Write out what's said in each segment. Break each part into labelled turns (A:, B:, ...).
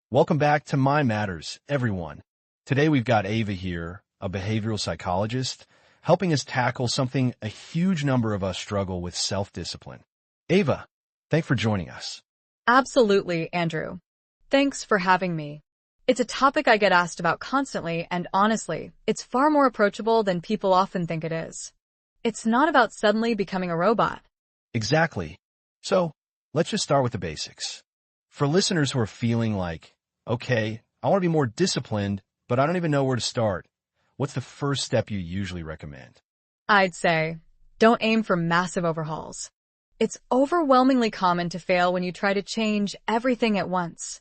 A: Welcome back to My Matters, everyone. Today we've got Ava here, a behavioral psychologist, helping us tackle something a huge number of us struggle with: self-discipline. Ava, thanks for joining us.
B: Absolutely, Andrew. Thanks for having me. It's a topic I get asked about constantly, and honestly, it's far more approachable than people often think it is. It's not about suddenly becoming a robot.
A: Exactly. So, let's just start with the basics. For listeners who are feeling like, okay, I want to be more disciplined, but I don't even know where to start, what's the first step you usually recommend?
B: I'd say, don't aim for massive overhauls. It's overwhelmingly common to fail when you try to change everything at once.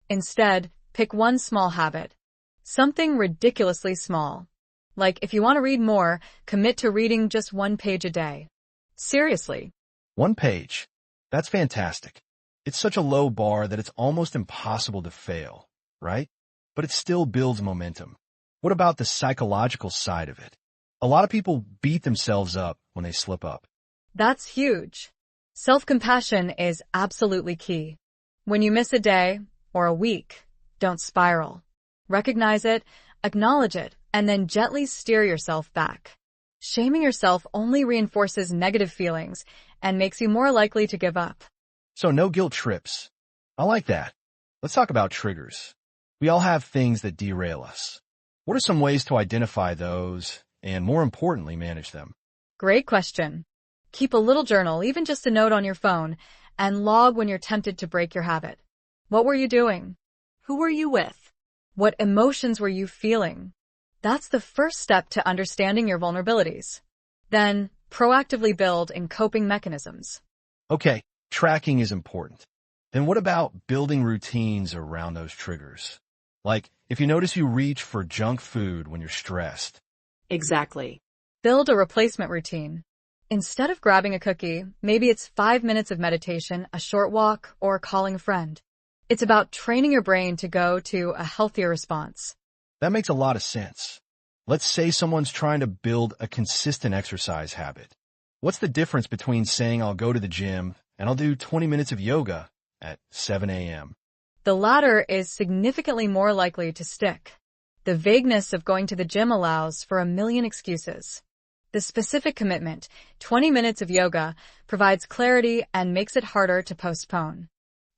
B: Instead, pick one small habit. Something ridiculously small. Like, if you want to read more, commit to reading just one page a day. Seriously.
A: One page. That's fantastic. It's such a low bar that it's almost impossible to fail, right? But it still builds momentum. What about the psychological side of it? A lot of people beat themselves up when they slip up.
B: That's huge. Self-compassion is absolutely key. When you miss a day or a week, don't spiral. Recognize it, acknowledge it, and then gently steer yourself back. Shaming yourself only reinforces negative feelings and makes you more likely to give up.
A: So no guilt trips. I like that. Let's talk about triggers. We all have things that derail us. What are some ways to identify those and, more importantly, manage them?
B: Great question. Keep a little journal, even just a note on your phone, and log when you're tempted to break your habit. What were you doing? Who were you with? What emotions were you feeling? That's the first step to understanding your vulnerabilities. Then, proactively build in coping mechanisms.
A: Okay, tracking is important. Then what about building routines around those triggers? Like, if you notice you reach for junk food when you're stressed.
B: Exactly. Build a replacement routine. Instead of grabbing a cookie, maybe it's 5 minutes of meditation, a short walk, or calling a friend. It's about training your brain to go to a healthier response.
A: That makes a lot of sense. Let's say someone's trying to build a consistent exercise habit. What's the difference between saying I'll go to the gym and I'll do 20 minutes of yoga at 7 a.m.?
B: The latter is significantly more likely to stick. The vagueness of going to the gym allows for a million excuses. The specific commitment, 20 minutes of yoga, provides clarity and makes it harder to postpone.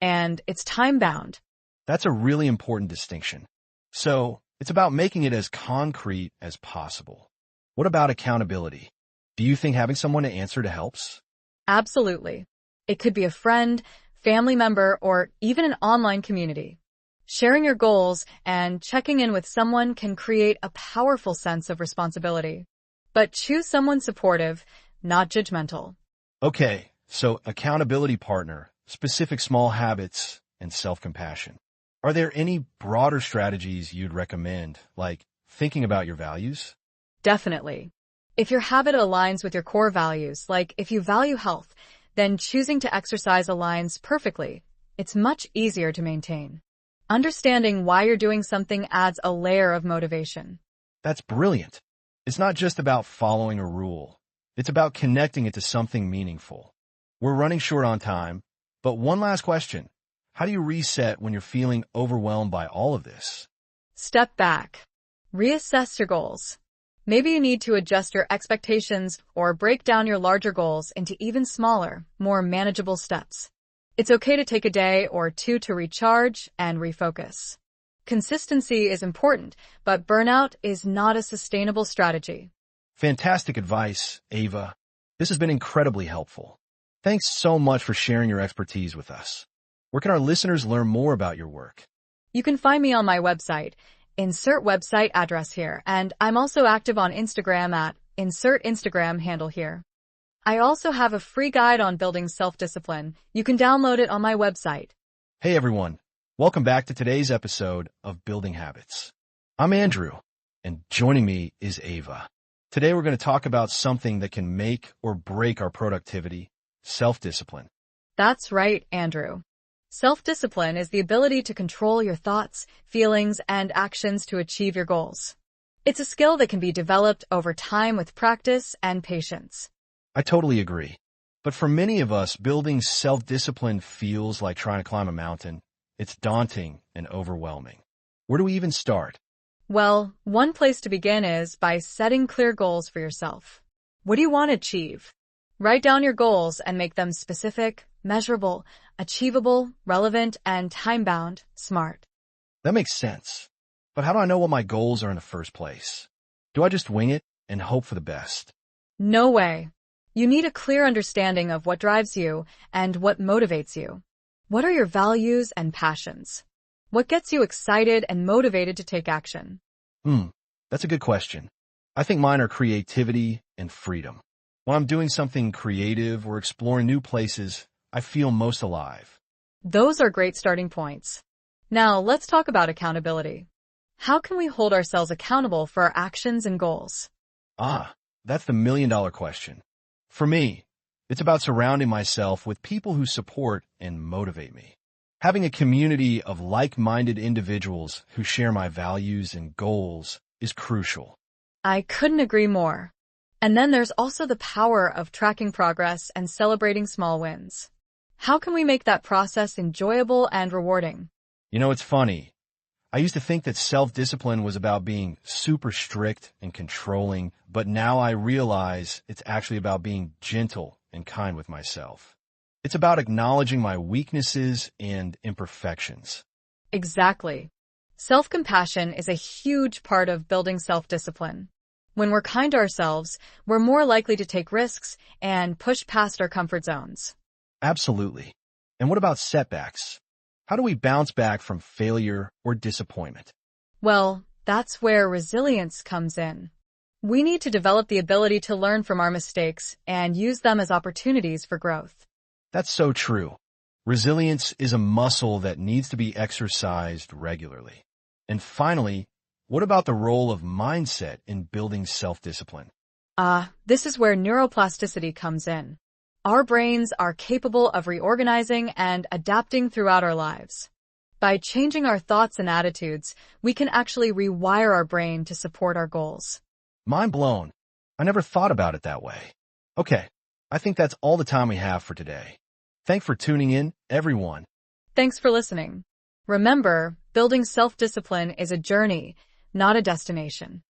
B: And it's time-bound.
A: That's a really important distinction. So, it's about making it as concrete as possible. What about accountability? Do you think having someone to answer to helps?
B: Absolutely. It could be a friend, family member, or even an online community. Sharing your goals and checking in with someone can create a powerful sense of responsibility. But choose someone supportive, not judgmental.
A: Okay, so accountability partner, specific small habits, and self-compassion. Are there any broader strategies you'd recommend, like thinking about your values?
B: Definitely. If your habit aligns with your core values, like if you value health, then choosing to exercise aligns perfectly. It's much easier to maintain. Understanding why you're doing something adds a layer of motivation.
A: That's brilliant. It's not just about following a rule. It's about connecting it to something meaningful. We're running short on time, but one last question. How do you reset when you're feeling overwhelmed by all of this?
B: Step back. Reassess your goals. Maybe you need to adjust your expectations or break down your larger goals into even smaller, more manageable steps. It's okay to take a day or two to recharge and refocus. Consistency is important, but burnout is not a sustainable strategy.
A: Fantastic advice, Ava. This has been incredibly helpful. Thanks so much for sharing your expertise with us. Where can our listeners learn more about your work?
B: You can find me on my website. Insert website address here, and I'm also active on Instagram at insert Instagram handle here. I also have a free guide on building self-discipline. You can download it on my website.
A: Hey everyone, welcome back to today's episode of Building Habits. I'm Andrew, and joining me is Ava. Today we're going to talk about something that can make or break our productivity: self-discipline.
B: That's right, Andrew. Self-discipline is the ability to control your thoughts, feelings, and actions to achieve your goals. It's a skill that can be developed over time with practice and patience.
A: I totally agree. But for many of us, building self-discipline feels like trying to climb a mountain. It's daunting and overwhelming. Where do we even start?
B: Well, one place to begin is by setting clear goals for yourself. What do you want to achieve? Write down your goals and make them specific, measurable, achievable, relevant, and time-bound, smart.
A: That makes sense. But how do I know what my goals are in the first place? Do I just wing it and hope for the best?
B: No way. You need a clear understanding of what drives you and what motivates you. What are your values and passions? What gets you excited and motivated to take action?
A: That's a good question. I think mine are creativity and freedom. When I'm doing something creative or exploring new places, I feel most alive.
B: Those are great starting points. Now, let's talk about accountability. How can we hold ourselves accountable for our actions and goals?
A: That's the million-dollar question. For me, it's about surrounding myself with people who support and motivate me. Having a community of like-minded individuals who share my values and goals is crucial.
B: I couldn't agree more. And then there's also the power of tracking progress and celebrating small wins. How can we make that process enjoyable and rewarding?
A: You know, it's funny. I used to think that self-discipline was about being super strict and controlling, but now I realize it's actually about being gentle and kind with myself. It's about acknowledging my weaknesses and imperfections.
B: Exactly. Self-compassion is a huge part of building self-discipline. When we're kind to ourselves, we're more likely to take risks and push past our comfort zones.
A: Absolutely. And what about setbacks? How do we bounce back from failure or disappointment?
B: Well, that's where resilience comes in. We need to develop the ability to learn from our mistakes and use them as opportunities for growth.
A: That's so true. Resilience is a muscle that needs to be exercised regularly. And finally, what about the role of mindset in building self-discipline?
B: This is where neuroplasticity comes in. Our brains are capable of reorganizing and adapting throughout our lives. By changing our thoughts and attitudes, we can actually rewire our brain to support our goals.
A: Mind blown. I never thought about it that way. Okay, I think that's all the time we have for today. Thanks for tuning in, everyone.
B: Thanks for listening. Remember, building self-discipline is a journey, not a destination.